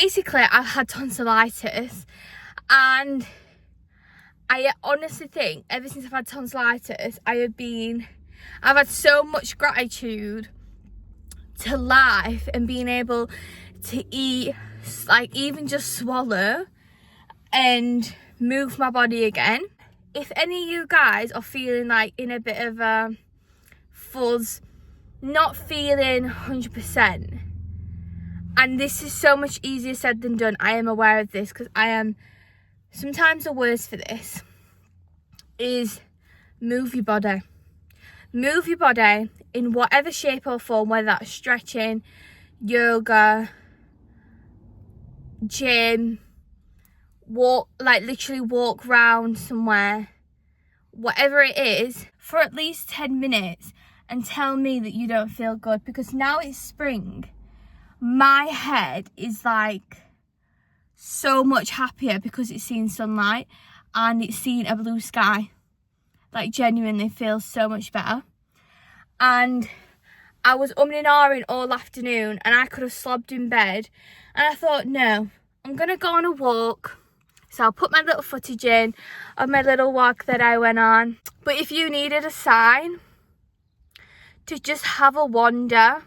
basically I've had tonsillitis, and I honestly think ever since I've had tonsillitis, I've had so much gratitude to life and being able to eat, like even just swallow and move my body again. If any of you guys are feeling like in a bit of a fuzz, not feeling 100%, and this is so much easier said than done, I am aware of this because I am sometimes the worst for this, is move your body. Move your body in whatever shape or form, whether that's stretching, yoga, gym, walk, like literally walk round somewhere, whatever it is, for at least 10 minutes and tell me that you don't feel good. Because now it's spring, my head is like so much happier because it's seeing sunlight and it's seeing a blue sky. Like genuinely feels so much better. And I was umming and ahhing all afternoon and I could have slobbed in bed, and I thought, no, I'm gonna go on a walk. So I'll put my little footage in of my little walk that I went on. But if you needed a sign to just have a wander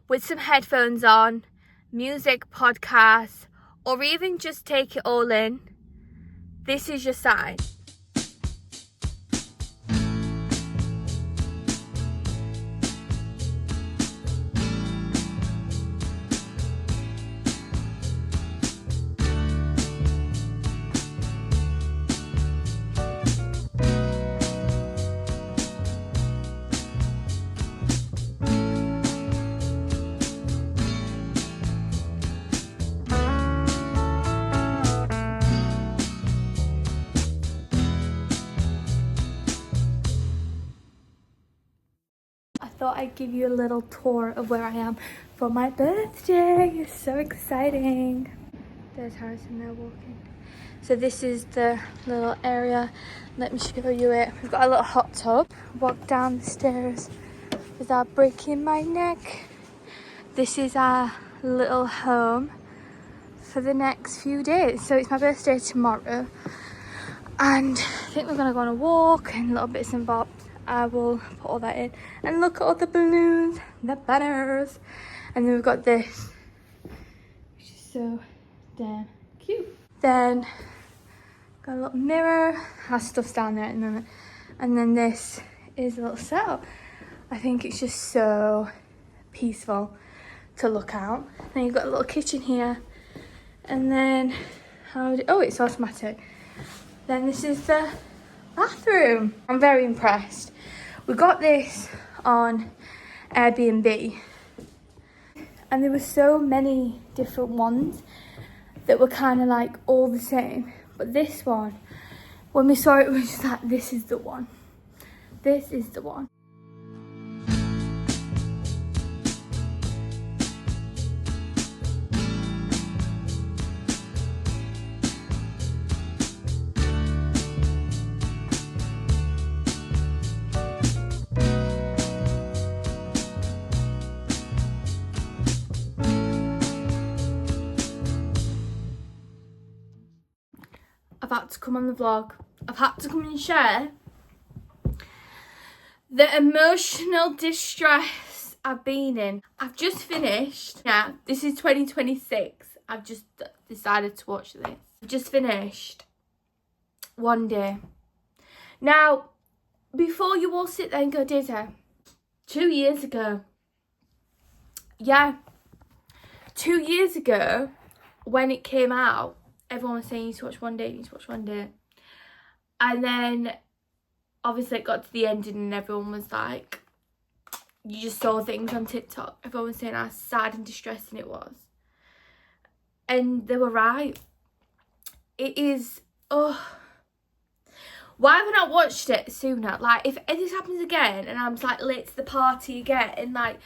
with some headphones on, music, podcasts, or even just take it all in, this is your sign. I thought I'd give you a little tour of where I am for my birthday. It's so exciting. There's Harrison there walking. So this is the little area. Let me show you it. We've got a little hot tub. Walk down the stairs without breaking my neck. This is our little home for the next few days. So it's my birthday tomorrow, and I think we're gonna go on a walk and little bits and bobs. I will put all that in. And look at all the balloons, the banners. And then we've got this, which is so damn cute. Then got a little mirror. Our stuff's down there at the moment. And then this is a little setup. I think it's just so peaceful to look out. Then you've got a little kitchen here. And then, oh, it's automatic. Then this is the bathroom. I'm very impressed. We got this on Airbnb, and there were so many different ones that were kind of like all the same, but this one, when we saw it, we were just like, this is the one. This is the one. I've had to come on the vlog. I've had to come and share the emotional distress I've been in. I've just finished. Yeah, this is 2026. I've just decided to watch this. I've just finished One Day. Now, before you all sit there and go, Dizzy, 2 years ago. Yeah, 2 years ago when it came out, everyone was saying you need to watch One Day, you need to watch One Day. And then obviously it got to the ending and everyone was like, you just saw things on TikTok. Everyone was saying how sad and distressing it was. And they were right. It is, oh. Why haven't I watched it sooner? Like, if this happens again and I'm like late to the party again, and like,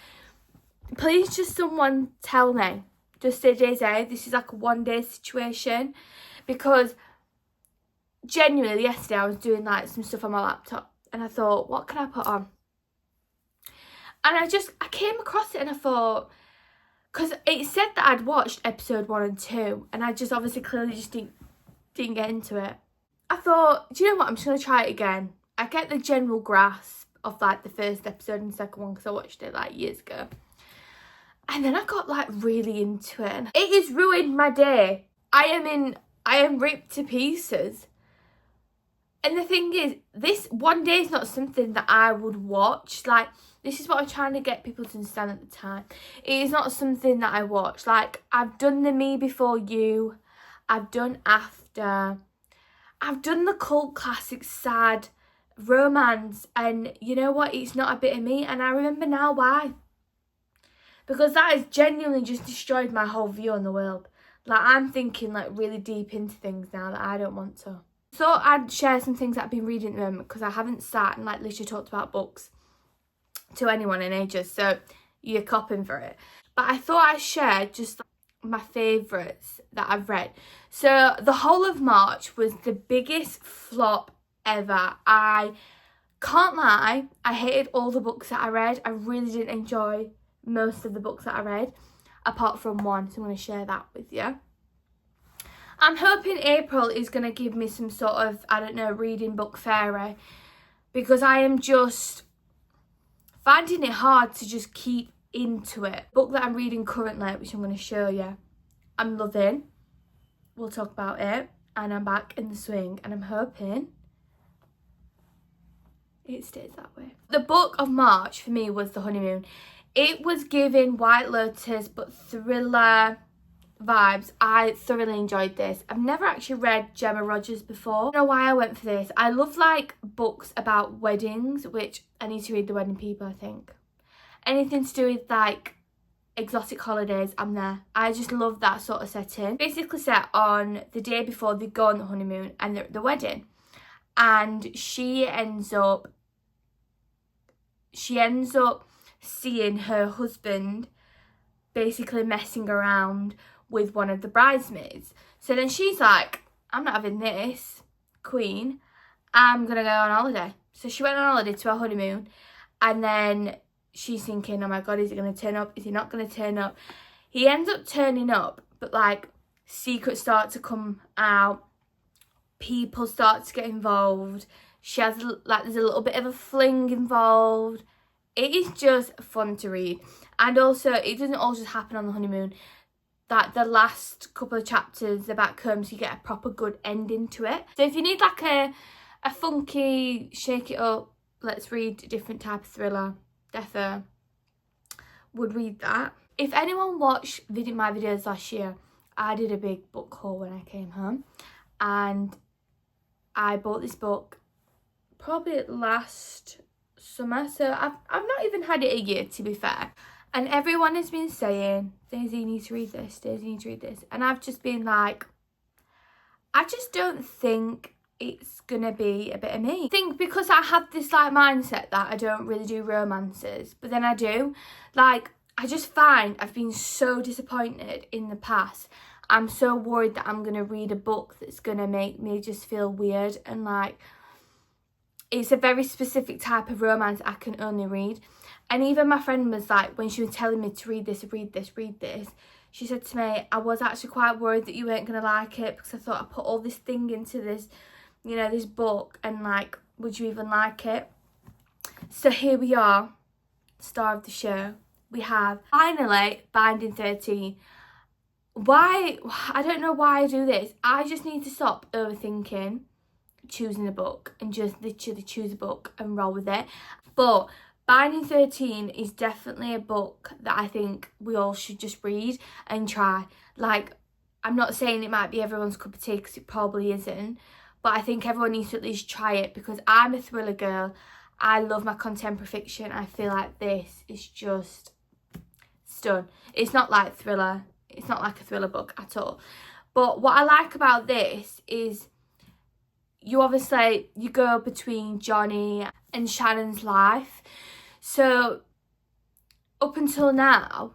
please just someone tell me. Just say, Daisy, this is like a one-day situation. Because genuinely, yesterday I was doing like some stuff on my laptop and I thought, what can I put on? And I came across it and I thought, because it said that I'd watched episode 1 and 2, and I just obviously clearly just didn't get into it. I thought, do you know what, I'm just going to try it again. I get the general grasp of like the first episode and second one because I watched it like years ago. And then I got like really into it, and it has ruined my day. I am ripped to pieces. And the thing is, this one day is not something that I would watch. Like, this is what I'm trying to get people to understand at the time. It is not something that I watch. Like, I've done the Me Before You. I've done After. I've done the cult classic sad romance. And you know what? It's not a bit of me. And I remember now why. Because that has genuinely just destroyed my whole view on the world. Like, I'm thinking like really deep into things now that I don't want to. So I'd share some things that I've been reading at the moment, because I haven't sat and like literally talked about books to anyone in ages, so you're copping for it. But I thought I'd share just my favourites that I've read. So the whole of March was the biggest flop ever. I can't lie, I hated all the books that I read. I really didn't enjoy most of the books that I read, apart from one, so I'm going to share that with you. I'm hoping April is going to give me some sort of, I don't know, reading book fairy, because I am just finding it hard to just keep into it. Book that I'm reading currently, which I'm going to show you, I'm loving. We'll talk about it, and I'm back in the swing, and I'm hoping it stays that way. The book of March for me was The Honeymoon. It was giving White Lotus but thriller vibes. I thoroughly enjoyed this. I've never actually read Gemma Rogers before. I don't know why I went for this. I love like books about weddings, which I need to read The Wedding People, I think. Anything to do with like exotic holidays, I'm there. I just love that sort of setting. Basically set on the day before they go on the honeymoon and they're at the wedding, and she ends up seeing her husband basically messing around with one of the bridesmaids. So then she's like, I'm not having this, queen, I'm gonna go on holiday. So she went on holiday to her honeymoon, and then she's thinking, oh my god, is he gonna turn up, is he not gonna turn up? He ends up turning up, but like secrets start to come out, people start to get involved, she has like, there's a little bit of a fling involved. It is just fun to read. And also, it doesn't all just happen on the honeymoon. That the last couple of chapters, they're back home, so you get a proper good ending to it. So if you need like a funky, shake it up, let's read a different type of thriller, defo would read that. If anyone watched my videos last year, I did a big book haul when I came home, and I bought this book probably last summer, so I've not even had it a year, to be fair. And everyone has been saying, Daisy, you need to read this, Daisy, you need to read this. And I've just been like, I just don't think it's gonna be a bit of me. I think because I have this like mindset that I don't really do romances, but then I do. Like, I just find I've been so disappointed in the past. I'm so worried that I'm gonna read a book that's gonna make me just feel weird, and like, it's a very specific type of romance I can only read. And even my friend was like, when she was telling me to read this, she said to me, I was actually quite worried that you weren't going to like it, because I thought I put all this thing into this, you know, this book, and like, would you even like it? So here we are, star of the show. We have finally Binding 13. Why? I don't know why I do this. I just need to stop overthinking choosing a book and just literally choose a book and roll with it. But Binding 13 is definitely a book that I think we all should just read and try. Like, I'm not saying it might be everyone's cup of tea, because it probably isn't, but I think everyone needs to at least try it, because I'm a thriller girl. I love my contemporary fiction. I feel like this is just stun. It's not like thriller. It's not like a thriller book at all. But what I like about this is you go between Johnny and Shannon's life. So up until now,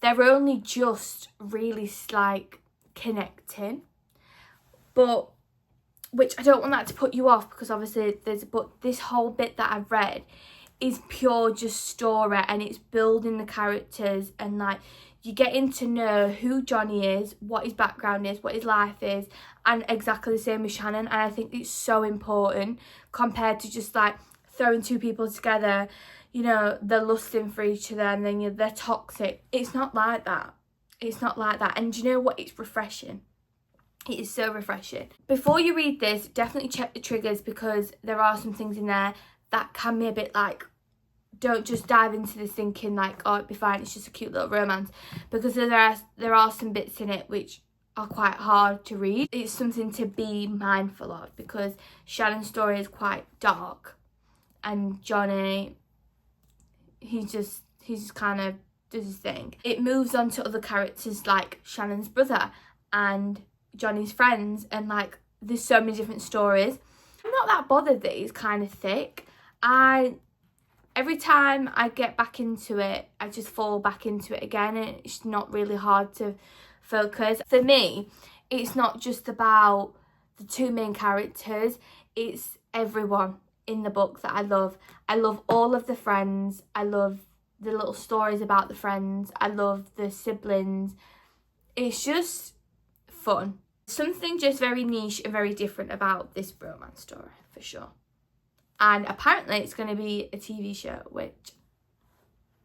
they're only just really like connecting, but which I don't want that to put you off, because obviously but this whole bit that I've read is pure just story, and it's building the characters, and like you're getting to know who Johnny is, what his background is, what his life is, and exactly the same with Shannon. And I think it's so important compared to just like throwing two people together, you know, they're lusting for each other and then they're toxic. It's not like that. It's not like that. And do you know what? It's refreshing. It is so refreshing. Before you read this, definitely check the triggers, because there are some things in there that can be a bit like, don't just dive into this thinking like, oh, it'd be fine, it's just a cute little romance, because there are some bits in it which are quite hard to read. It's something to be mindful of, because Shannon's story is quite dark, and Johnny, he just kind of does his thing. It moves on to other characters like Shannon's brother and Johnny's friends, and like there's so many different stories. I'm not that bothered that it's kind of thick. Every time I get back into it, I just fall back into it again, and it's not really hard to focus. For me, it's not just about the two main characters, it's everyone in the book that I love. I love all of the friends. I love the little stories about the friends. I love the siblings. It's just fun. Something just very niche and very different about this romance story, for sure. And apparently it's going to be a TV show, which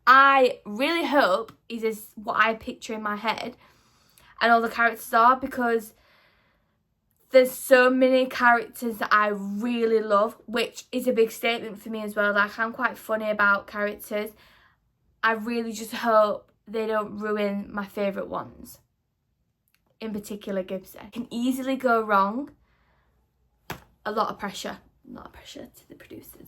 I really hope is as what I picture in my head and all the characters are, because there's so many characters that I really love, which is a big statement for me as well. Like, I'm quite funny about characters. I really just hope they don't ruin my favourite ones. In particular, Gibson. Can easily go wrong. A lot of pressure to the producers.